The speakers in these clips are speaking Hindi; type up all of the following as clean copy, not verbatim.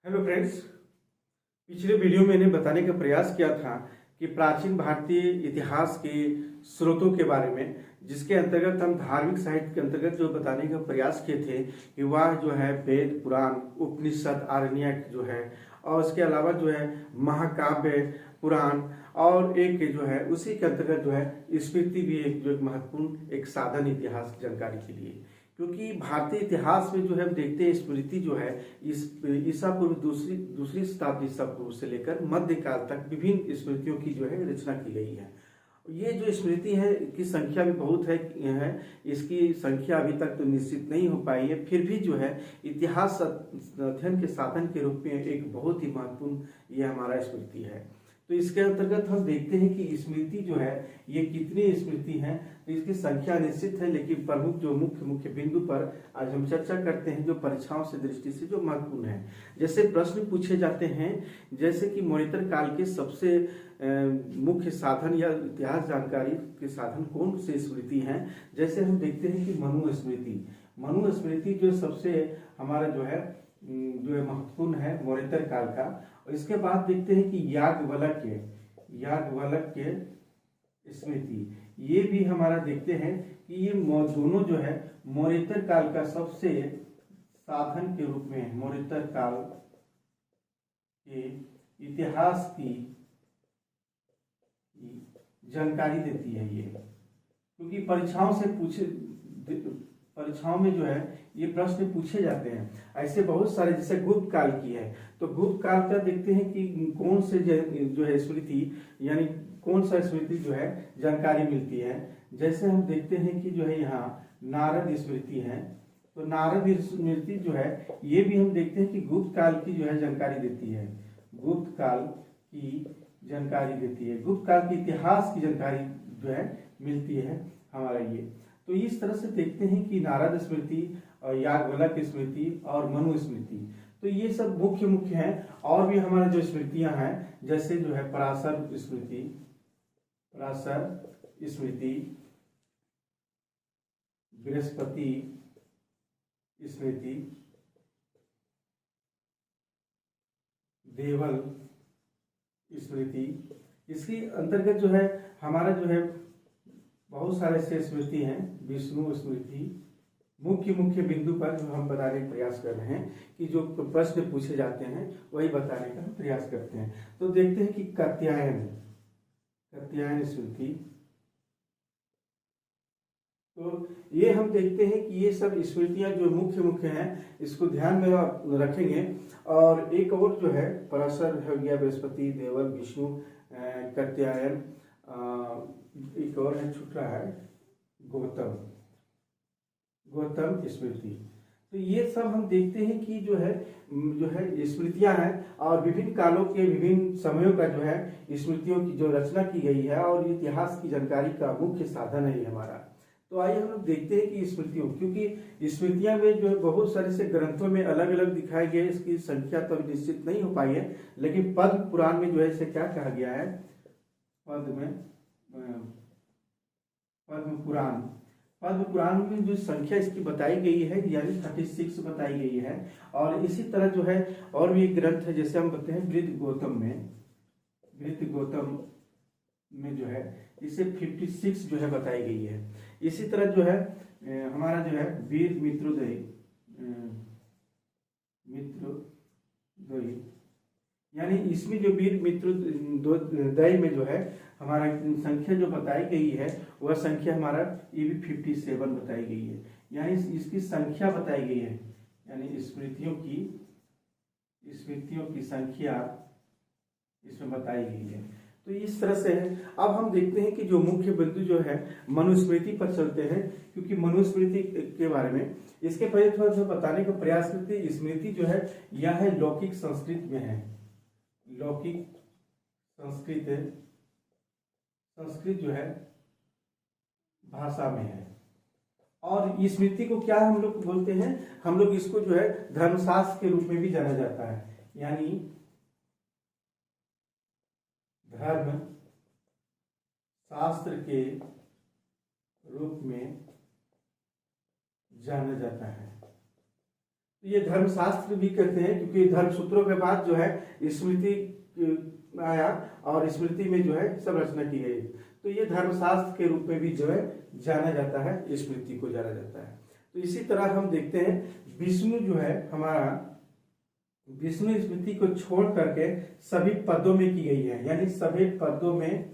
Hello friends. पिछले वीडियो में मैंने बताने का प्रयास किया था कि प्राचीन भारतीय इतिहास के स्रोतों के बारे में, जिसके अंतर्गत हम धार्मिक साहित्य के अंतर्गत जो बताने का प्रयास किए थे कि वह जो है वेद, पुराण, उपनिषद, आरण्यक जो है, और उसके अलावा जो है महाकाव्य, पुराण, और एक जो है उसी के अंतर्गत जो है स्मृति भी एक जो एक महत्वपूर्ण एक साधन इतिहास की जानकारी के लिए। क्योंकि भारतीय इतिहास में जो है हम देखते हैं स्मृति जो है इस ईसा पूर्व दूसरी दूसरी शताब्दी ईसा पूर्व से लेकर मध्यकाल तक विभिन्न स्मृतियों की जो है रचना की गई है। ये जो स्मृति है की संख्या भी बहुत है। इसकी संख्या अभी तक तो निश्चित नहीं हो पाई है, फिर भी जो है इतिहास अध्ययन के साधन के रूप में एक बहुत ही महत्वपूर्ण ये हमारा स्मृति है। तो इसके अंतर्गत हम देखते हैं कि स्मृति जो है ये कितनी स्मृति है, तो इसकी संख्या निश्चित है, लेकिन प्रमुख जो मुख्य मुख्य बिंदु पर आज हम चर्चा करते हैं जो परीक्षाओं से दृष्टि से जो महत्वपूर्ण है। जैसे प्रश्न पूछे जाते हैं, जैसे कि मौर्य काल के सबसे मुख्य साधन या इतिहास जानकारी के साधन कौन से स्मृति हैं। जैसे हम देखते हैं कि मनु स्मृति जो सबसे हमारा जो है महत्वपूर्ण है मौर्य काल का। और इसके बाद देखते हैं कि याज्ञवल्क्य स्मृति, ये भी हमारा देखते हैं कि ये दोनों जो है मौर्य काल का सबसे साधन के रूप में मौर्य काल के इतिहास की जानकारी देती है ये। क्योंकि परीक्षाओं में जो है ये प्रश्न पूछे जाते हैं। ऐसे बहुत सारे, जैसे गुप्त काल की है, तो गुप्त काल का देखते हैं कि कौन से जो है स्मृति, यानी कौन सा स्मृति जो है जानकारी मिलती है। जैसे हम देखते हैं कि जो है यहाँ नारद स्मृति है, तो नारद स्मृति जो है ये भी हम देखते हैं कि गुप्त काल की जो है जानकारी देती है, गुप्त काल की जानकारी देती है, गुप्त काल के इतिहास की जानकारी जो है मिलती है हमारा ये। तो इस तरह से देखते हैं कि नारद स्मृति और याज्ञवल्क्य स्मृति और मनु स्मृति, तो ये सब मुख्य मुख्य हैं। और भी हमारे जो स्मृतियां हैं, जैसे जो है पराशर स्मृति, बृहस्पति स्मृति, देवल स्मृति, इसके अंतर्गत जो है हमारा जो है बहुत सारे से स्मृति हैं। विष्णु स्मृति, मुख्य मुख्य बिंदु पर जो हम बताने का प्रयास कर रहे हैं कि जो प्रश्न पूछे जाते हैं वही बताने का हम प्रयास करते हैं। तो देखते हैं कि कात्यायन स्मृति, तो ये हम देखते हैं कि ये सब स्मृतियां जो मुख्य मुख्य हैं इसको ध्यान में रखेंगे। और एक और जो है पराशर हो गया, बृहस्पति, देवल, विष्णु, कात्यायन, एक और है छूटा है गौतम स्मृति। तो ये सब हम देखते हैं कि जो है स्मृतियां हैं, और विभिन्न कालों के विभिन्न समयों का जो है स्मृतियों की जो रचना की गई है और इतिहास की जानकारी का मुख्य साधन है ये हमारा। तो आइए हम लोग देखते हैं कि स्मृतियों, क्योंकि स्मृतियां में जो है बहुत सारे से ग्रंथों में अलग अलग दिखाए गए, इसकी संख्या तो अभी निश्चित नहीं हो पाई है, लेकिन पद्म पुराण में जो है इसे क्या कहा गया है, पद्म पुराण में जो संख्या इसकी बताई गई है यानी 36 बताई गई है। और इसी तरह जो है और भी एक ग्रंथ है, जैसे हम बताते हैं वृद्ध गौतम में जो है इसे 56 जो है बताई गई है। इसी तरह जो है हमारा जो है वीर मित्रोदय यानी इसमें जो वीर मित्रोदय में जो है हमारा संख्या जो बताई गई है वह संख्या हमारा ये भी 57 बताई गई है, यानी इसकी संख्या बताई गई है, यानी स्मृतियों की संख्या इसमें बताई गई है। तो इस तरह से है। अब हम देखते हैं कि जो मुख्य बिंदु जो है मनुस्मृति पर चलते हैं, क्योंकि मनुस्मृति के बारे में इसके पहले थोड़ा सा बताने का प्रयास करते हैं। स्मृति जो है यह है लौकिक संस्कृत में है, लौकिक संस्कृत जो है भाषा में है। और स्मृति को क्या हम लोग बोलते हैं, हम लोग इसको जो है धर्मशास्त्र के रूप में भी जाना जाता है, यानी धर्म शास्त्र के रूप में जाना जाता है। ये धर्मशास्त्र भी कहते हैं, क्योंकि धर्म सूत्रों के बाद जो है स्मृति आया और स्मृति में जो है सब रचना की गई। तो ये धर्मशास्त्र के रूप में भी जो है जाना जाता है, स्मृति को जाना जाता है। तो इसी तरह हम देखते हैं विष्णु जो है हमारा, विष्णु स्मृति को छोड़ करके सभी पदों में की गई है, यानी सभी पदों में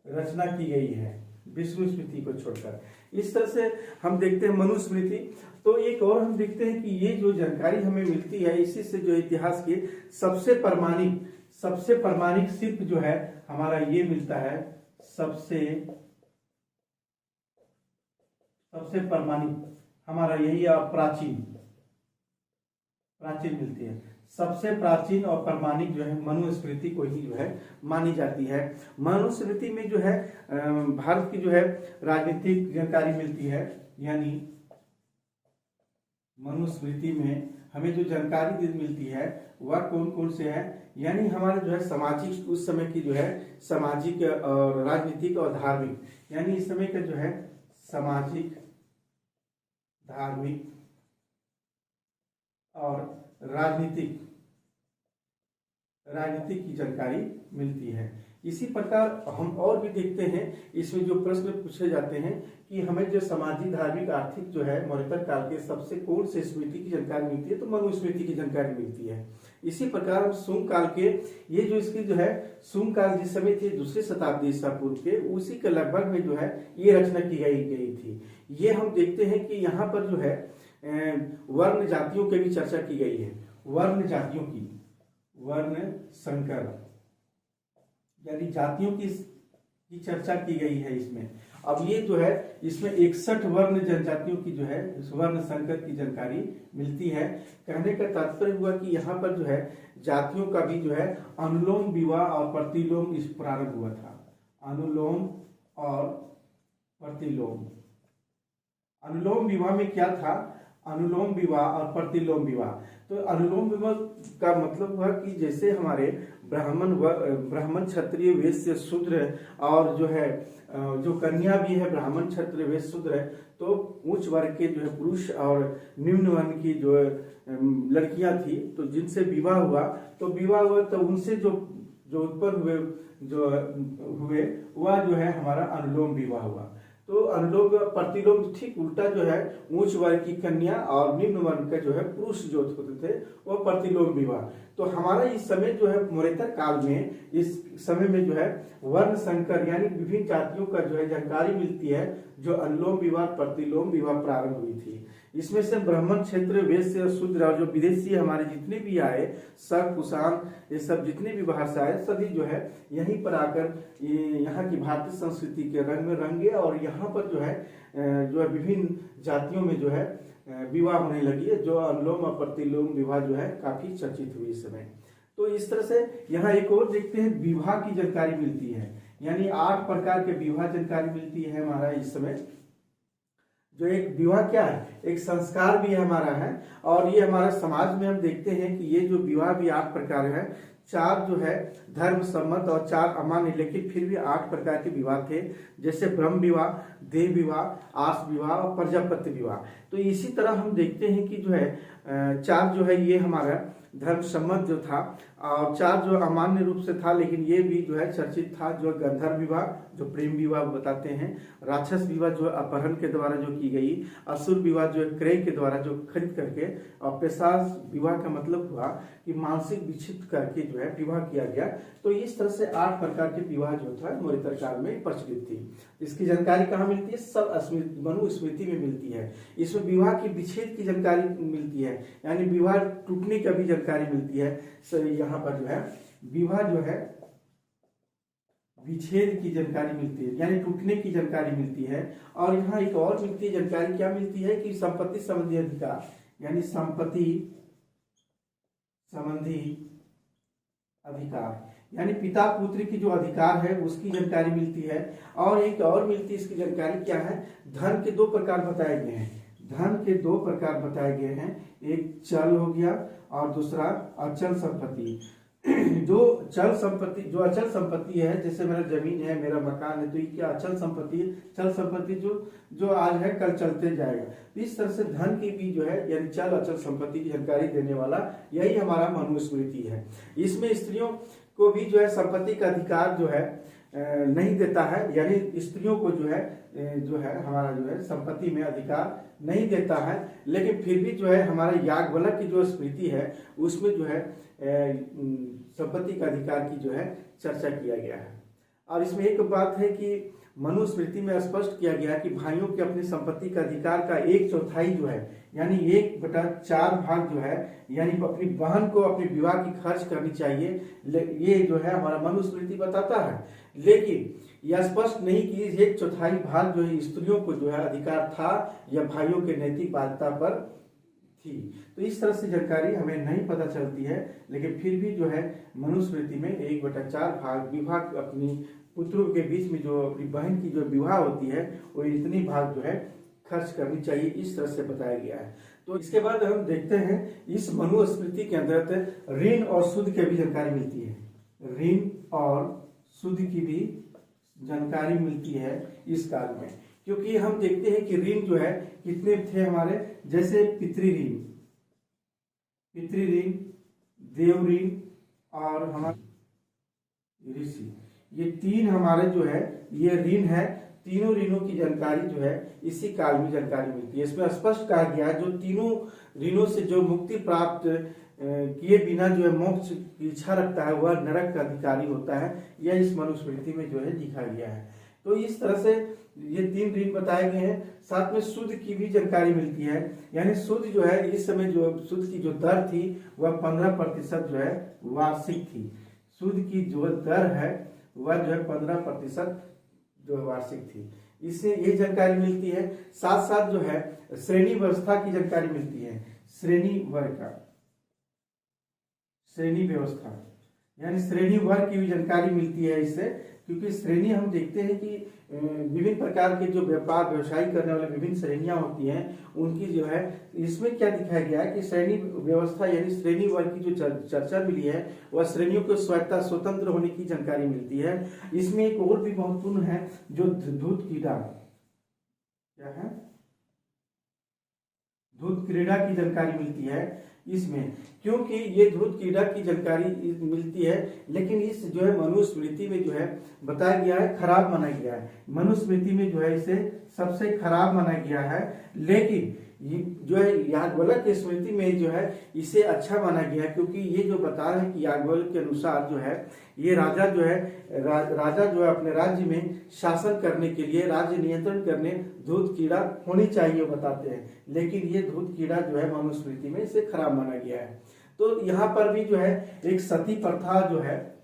रचना की गई है विष्णु स्मृति को छोड़कर। इस तरह से हम देखते हैं मनुस्मृति। तो एक और हम देखते हैं कि ये जो जानकारी हमें मिलती है, इसी से जो इतिहास की सबसे प्रमाणिक शिल्प जो है हमारा ये मिलता है, सबसे प्रमाणिक हमारा यही प्राचीन मिलती है। सबसे प्राचीन और प्रमाणिक जो है मनुस्मृति को ही जो है मानी जाती है। मनुस्मृति में जो है भारत की जो है राजनीतिक जानकारी मिलती है, यानी मनुस्मृति में हमें जो जानकारी मिलती है वह कौन कौन से है, यानी हमारे जो है सामाजिक, उस समय की जो है सामाजिक और राजनीतिक और धार्मिक, यानी इस समय का जो है सामाजिक, धार्मिक और राजनीतिक की जानकारी मिलती है। इसी प्रकार हम और भी देखते हैं, इसमें जो प्रश्न पूछे जाते हैं कि हमें जो सामाजिक, धार्मिक, आर्थिक जो है मौर्य काल के सबसे कौन से स्मृति की जानकारी मिलती है, तो मनुस्मृति की जानकारी मिलती है। इसी प्रकार हम शुंग काल के, ये जो इसकी जो है शुंग काल जिस समय थे दूसरी शताब्दी ईसा पूर्व के, उसी के लगभग में जो है ये रचना की गई थी। ये हम देखते हैं कि यहाँ पर जो है वर्ण जातियों की भी चर्चा की गई है, वर्ण जातियों की, वर्ण संकर, यानी जातियों की चर्चा की गई है इसमें। अब ये जो है इसमें 61 वर्ण जनजातियों की जो है वर्ण संकर की जानकारी मिलती है। कहने का तात्पर्य हुआ कि यहाँ पर जो है जातियों का भी जो है अनुलोम विवाह और प्रतिलोम इस प्रारंभ हुआ था। अनुलोम और प्रतिलोम, अनुलोम विवाह में क्या था, अनुलोम विवाह और प्रतिलोम विवाह। तो अनुलोम विवाह का मतलब हुआ कि जैसे हमारे ब्राह्मण क्षत्रिय वैश्य शूद्र और जो है जो कन्या भी है ब्राह्मण क्षत्रिय वैश्य शूद्र है, तो उच्च वर्ग के जो है पुरुष और निम्न वर्ग की जो लड़कियां थी, तो जिनसे विवाह हुआ तो उनसे जो उत्पन्न हुए वह जो है हमारा अनुलोम विवाह हुआ। तो अनुलोम प्रतिलोम ठीक उल्टा जो है उच्च वर्ग की कन्या और निम्न वर्ग का जो है पुरुष जो होते थे वह प्रतिलोम विवाह। तो हमारा इस समय जो है मौर्यतर काल में, इस समय में जो है वर्ण संकर यानी विभिन्न जातियों का जो है जानकारी मिलती है, जो अनुलोम विवाह प्रतिलोम विवाह प्रारंभ हुई थी। इसमें से ब्राह्मण क्षेत्र वैश्य शूद्र और जो विदेशी हमारे जितने भी आए, शक कुषाण, ये सब जितने भी बाहर से आए, सभी जो है यहीं पर आकर यहाँ की भारतीय संस्कृति के रंग में रंगे और यहाँ पर जो है विभिन्न जातियों में जो है विवाह होने लगी है, जो अनुलोम और प्रतिलोम विवाह जो है काफी चर्चित हुई इस समय। तो इस तरह से यहाँ एक और देखते हैं विवाह की जानकारी मिलती है, यानी 8 प्रकार के विवाह जानकारी मिलती है हमारा इस समय। जो एक विवाह क्या है, एक संस्कार भी हमारा है, और ये हमारा समाज में हम देखते हैं कि ये जो विवाह भी 8 प्रकार है, 4 जो है धर्म सम्मत और 4 अमान्य, लेकिन फिर भी 8 प्रकार के विवाह थे, जैसे ब्रह्म विवाह, देव विवाह, आस विवाह और प्रजापत्य विवाह। तो इसी तरह हम देखते हैं कि जो है 4 जो है ये हमारा धर्म सम्मत जो था, और 4 जो अमान्य रूप से था, लेकिन ये भी जो है चर्चित था, जो गंधर्व विवाह जो प्रेम विवाह बताते हैं, राक्षस विवाह जो अपहरण के द्वारा जो की गई, असुर विवाह जो क्रय के द्वारा जो खरीद करके, और पेशाच विवाह का मतलब हुआ कि मानसिक विक्षिप्त करके जो है विवाह किया गया। तो इस तरह से 8 प्रकार के विवाह जो था मौर्य काल में प्रचलित थी। इसकी जानकारी कहाँ मिलती है, सब मनुस्मृति में मिलती है। इसमें विवाह की विच्छेद की जानकारी मिलती है, यानी विवाह टूटने का भी जानकारी मिलती है। यहाँ पर जो है विवाह जो है विच्छेद की जानकारी मिलती है, यानी टूटने की जानकारी मिलती है। और यहाँ एक और मिलती है जानकारी, क्या मिलती है कि संपत्ति संबंधी अधिकार, यानी संपत्ति संबंधी अधिकार, यानी पिता पुत्र की जो अधिकार है उसकी जानकारी मिलती है। और एक और मिलती है इसकी जानकारी क्या है, धन के 2 प्रकार बताए गए हैं, धन के 2 प्रकार बताए गए हैं, एक चल हो गया और दूसरा अचल संपत्ति। जो चल संपत्ति, जो अचल संपत्ति है, जैसे मेरा जमीन है, मेरा मकान है, तो ये क्या अचल संपत्ति है। चल संपत्ति जो जो आज है कल चलते जाएगा। तो इस तरह से धन की भी जो है यानी चल अचल संपत्ति की जानकारी देने वाला यही हमारा मनुस्मृति है। इसमें स्त्रियों को भी जो है संपत्ति का अधिकार जो है नहीं देता है, यानी स्त्रियों को जो है हमारा जो है संपत्ति में अधिकार नहीं देता है। लेकिन फिर भी जो है हमारा याज्ञवल्क्य की जो स्मृति है उसमें जो है संपत्ति का अधिकार की जो है चर्चा किया गया है। और इसमें एक बात है कि मनुस्मृति में स्पष्ट किया गया कि भाइयों के अपनी संपत्ति का अधिकार का 1/4 जो है यानी 1/4 भाग जो है यानी अपनी बहन को अपने विवाह की खर्च करनी चाहिए, ये जो है हमारा मनुस्मृति बताता है। लेकिन यह स्पष्ट नहीं कि 1/4 भाग जो है स्त्रियों को जो है अधिकार था या भाइयों के नैतिक बाध्यता पर थी। तो इस तरह से जानकारी हमें नहीं पता चलती है, लेकिन फिर भी जो है मनुस्मृति में 1/4 भाग विवाह अपनी पुत्रों के बीच में जो अपनी बहन की जो विवाह होती है वो इतनी भाग जो है खर्च करनी चाहिए, इस तरह से बताया गया है। तो इसके बाद हम देखते हैं इस मनुस्मृति के अंतर्गत ऋण और सूद की भी जानकारी मिलती है। ऋण और सूद की भी जानकारी मिलती है इस काल में, क्योंकि हम देखते हैं कि ऋण जो है कितने थे हमारे, जैसे पितृऋण, देव ऋण और हमारे ऋषि, ये 3 हमारे जो है ये ऋण है। तीनों ऋणों की जानकारी जो है इसी काल में जानकारी मिलती है। इसमें स्पष्ट कहा गया है जो तीनों ऋणों से जो मुक्ति प्राप्त किए बिना जो है मोक्ष की इच्छा रखता है वह नरक का अधिकारी होता है, यह इस मनुस्मृति में जो है लिखा गया है। तो इस तरह से ये 3 ऋण बताए गए हैं। साथ में सूद की भी जानकारी मिलती है, यानी सूद जो है इस समय जो सूद की जो दर थी वह 15% जो है वार्षिक थी। सूद की जो दर है वह जो है 15% जो वार्षिक थी, इससे ये जानकारी मिलती है। साथ साथ जो है श्रेणी व्यवस्था की जानकारी मिलती है। श्रेणी व्यवस्था यानी श्रेणी वर्ग की भी जानकारी मिलती है इससे, क्योंकि श्रेणी हम देखते हैं कि विभिन्न प्रकार के जो व्यापार व्यवसाय करने वाले विभिन्न श्रेणियां होती हैं उनकी जो है इसमें क्या दिखाया गया है कि श्रेणी व्यवस्था यानी श्रेणी वर्ग की जो चर्चा मिली है वह श्रेणियों को स्वतंत्र होने की जानकारी मिलती है। इसमें एक और भी महत्वपूर्ण है जो धूत क्रीड़ा, क्या है, धूत क्रीड़ा की जानकारी मिलती है इसमें, क्योंकि ये धूत क्रीड़ा की जानकारी मिलती है। लेकिन इस जो है मनुस्मृति में जो है बताया गया है खराब माना गया है। मनुस्मृति में जो है इसे सबसे खराब माना गया है, लेकिन जो है याज्ञवल्क्य की स्मृति में जो है इसे अच्छा माना गया है, क्योंकि ये जो बता रहे हैं कि याज्ञवल्क्य के अनुसार जो है ये राजा जो है अपने राज्य में शासन करने के लिए, राज्य नियंत्रण करने धूत क्रीड़ा होनी चाहिए बताते हैं। लेकिन ये धूत क्रीड़ा जो है मनुस्मृति में इसे खराब माना गया है। तो यहाँ पर भी जो है एक सती प्रथा जो है,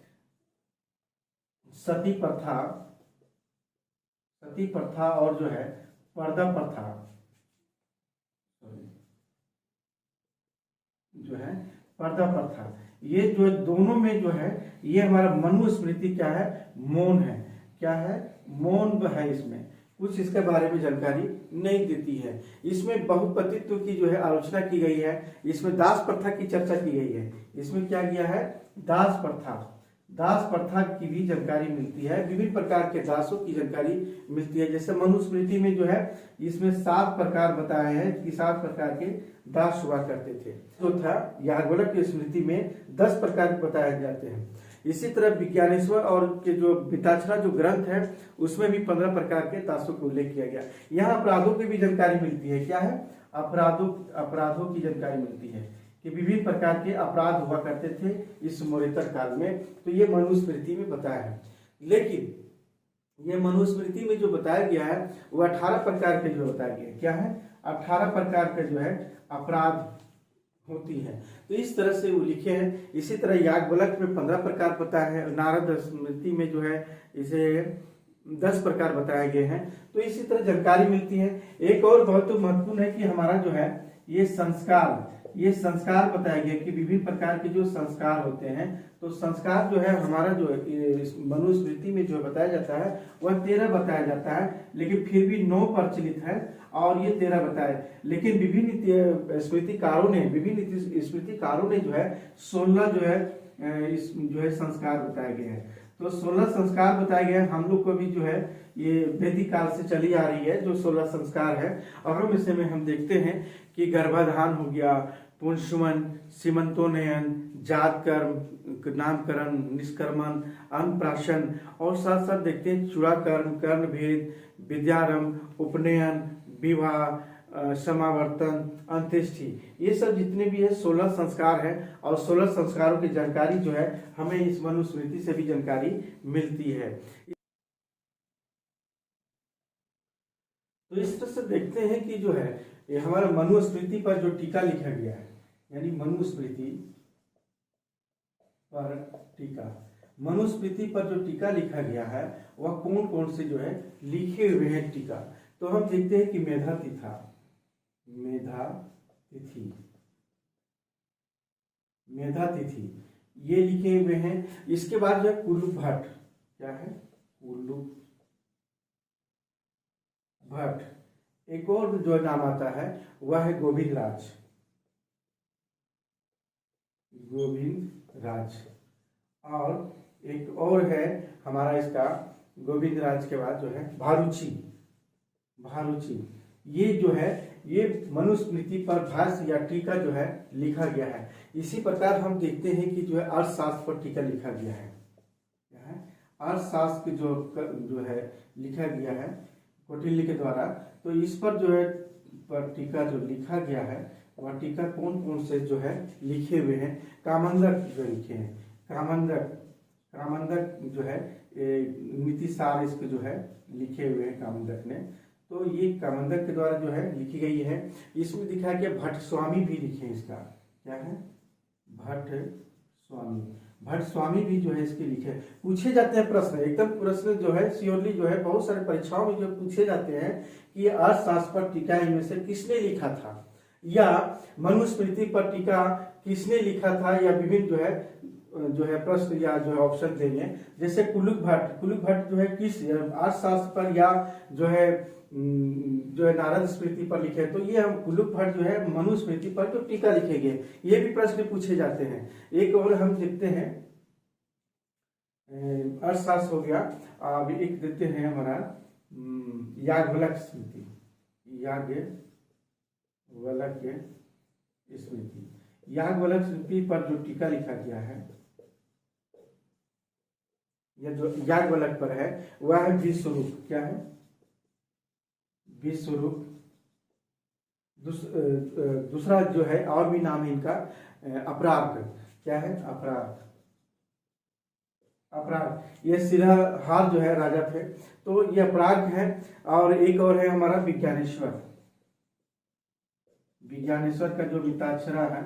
सती प्रथा और जो है पर्दा प्रथा जो है पर्दा प्रथा, ये जो दोनों में जो है ये हमारा मनुस्मृति क्या है, मौन है, क्या है, मौन है। इसमें कुछ इसके बारे में जानकारी नहीं देती है। इसमें बहुपतित्व की जो है आलोचना की गई है। इसमें दास प्रथा की चर्चा की गई है। इसमें क्या किया है, दास प्रथा की भी जानकारी मिलती है। विभिन्न प्रकार के दासों की जानकारी मिलती है। जैसे मनुस्मृति में जो है इसमें 7 प्रकार बताए हैं कि 7 प्रकार के दास हुआ करते थे। जो था याज्ञवल्क्य की स्मृति में 10 प्रकार बताए जाते हैं। इसी तरह विज्ञानेश्वर और के जो पिताक्षरा जो ग्रंथ है उसमें भी 15 प्रकार के दासों को उल्लेख किया गया। यहाँ अपराधों की भी जानकारी मिलती है। क्या है, अपराधों की जानकारी मिलती है कि विभिन्न प्रकार के अपराध हुआ करते थे इस मौर्योत्तर काल में। तो ये मनुस्मृति में बताया है। लेकिन ये मनुस्मृति में जो बताया गया है वो 18 प्रकार के जो बताया गया है। क्या है, 18 प्रकार के जो है अपराध होती है। तो इस तरह से वो लिखे हैं। इसी तरह याज्ञवल्क्य में 15 प्रकार बताया है। नारद स्मृति में जो है इसे 10 प्रकार बताए गए हैं। तो इसी तरह जानकारी मिलती है। एक और बहुत महत्वपूर्ण है कि हमारा जो है ये संस्कार बताया गया कि विभिन्न प्रकार के जो संस्कार होते हैं। तो संस्कार जो है हमारा जो मनुस्मृति में जो बताया जाता है वह 13 बताया जाता है, लेकिन फिर भी 9 प्रचलित है और ये 13 बताए। लेकिन विभिन्न स्मृतिकारों ने जो है 16 जो है इस जो है संस्कार बताया गया है। तो 16 संस्कार बताए गए हैं। हम लोग को भी जो है ये वैदिक काल से चली आ रही है जो 16 संस्कार है। और हम इसे में हम देखते हैं कि गर्भाधान हो गया, पुंसवन, सीमंतोन्नयन, जात कर्म, नामकरण, निष्कर्मण, अन्नप्राशन, और साथ साथ देखते हैं चूड़ाकर्म, कर्णभेद, विद्यारंभ, उपनयन, विवाह, समावर्तन, अंत्येष्टि, ये सब जितने भी है 16 संस्कार है। और 16 संस्कारों की जानकारी जो है हमें इस मनुस्मृति से भी जानकारी मिलती है। तो इस तरह से देखते हैं कि जो है ये हमारा मनुस्मृति पर जो टीका लिखा गया है, यानी मनुस्मृति पर टीका, मनुस्मृति पर जो टीका लिखा गया है वह कौन कौन से जो है लिखे हुए हैं टीका। तो हम देखते हैं कि मेधा तिथि ये लिखे हुए हैं। इसके बाद जो है कुलुक भट्ट, क्या है कुलुक भट्ट, एक और जो नाम आता है वह है गोविंद राज, और एक और है हमारा इसका गोविंद राज के बाद जो है भारुची। ये जो है ये मनुस्मृति पर भाष्य या टीका जो है लिखा गया है। इसी प्रकार हम देखते हैं कि जो है अर्थशास्त्र पर टीका लिखा गया है। क्या है अर्थशास्त्र जो है लिखा गया है कौटिल्य के द्वारा। तो इस पर जो है पर टीका जो लिखा गया है वह टीका कौन कौन से जो है लिखे हुए हैं। कामंदक जो लिखे हैं, कामंदक जो है नीति सार इसके जो है लिखे हुए हैं कामंदक ने। तो ये कामंदक के द्वारा जो है लिखी गई है। इसमें दिखा गया भट्ट स्वामी भी लिखे हैं इसका, क्या है भट्ट स्वामी भी जो है इसके लिखे। पूछे जाते हैं प्रश्न, एकदम प्रश्न जो है श्योरली जो है बहुत सारे परीक्षाओं में जो पूछे जाते हैं कि अर्थशास्त्र पर टीका इनमें से किसने लिखा था, या मनुस्मृति पर टीका किसने लिखा था, या विभिन्न जो है प्रश्न या जो है ऑप्शन देंगे। जैसे कुलुक भट्ट जो है किस अर्थशास्त्र पर या जो है नारद स्मृति पर लिखे। तो ये हम कुलुक भट्ट जो है मनुस्मृति पर जो टीका लिखे गए, ये भी प्रश्न पूछे जाते हैं। एक और हम देखते हैं अर्थशास्त्र हो गया। अब एक देते हैं हमारा याज्ञवल्क्य स्मृति, याज्ञवल्क्य स्मृति पर जो टीका लिखा गया है या जो याज्ञवल्क्य पर है वह है विश्वरूप, क्या है विश्वरूप। दूसरा जो है और भी नाम है इनका अपराग, क्या है अपराग। ये सिरहार जो है राजा थे, तो ये अपराग है। और एक और है हमारा विज्ञानेश्वर का जो मिताक्षरा है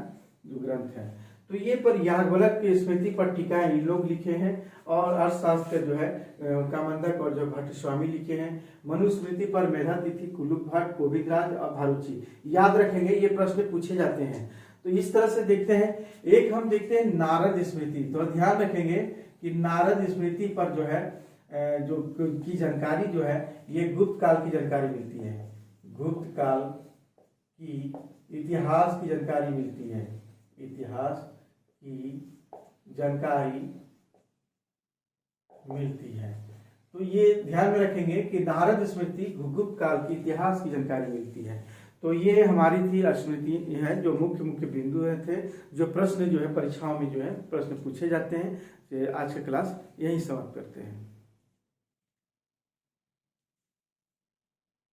जो ग्रंथ है। तो ये पर याज्ञवल्क्य की स्मृति पर टीका इन लोग लिखे हैं। और अर्थशास्त्र जो है कामंदक और जो भट्ट स्वामी लिखे हैं। मनुस्मृति पर मेधा तिथि, कुलुक भट्ट, गोविंद राज और भारुची। याद रखेंगे, ये प्रश्न पूछे जाते हैं। तो इस तरह से देखते हैं। एक हम देखते हैं नारद स्मृति। तो ध्यान रखेंगे कि नारद स्मृति पर जो है जो की जानकारी जो है ये गुप्त काल की जानकारी मिलती है। गुप्त काल की इतिहास की जानकारी मिलती है, इतिहास की जानकारी मिलती है। तो ये ध्यान में रखेंगे कि नारद स्मृति गुप्त काल की इतिहास की जानकारी मिलती है। तो ये हमारी थी स्मृति है जो मुख्य बिंदु थे, जो प्रश्न जो है परीक्षाओं में जो है प्रश्न पूछे जाते हैं। आज का क्लास यही समाप्त करते हैं।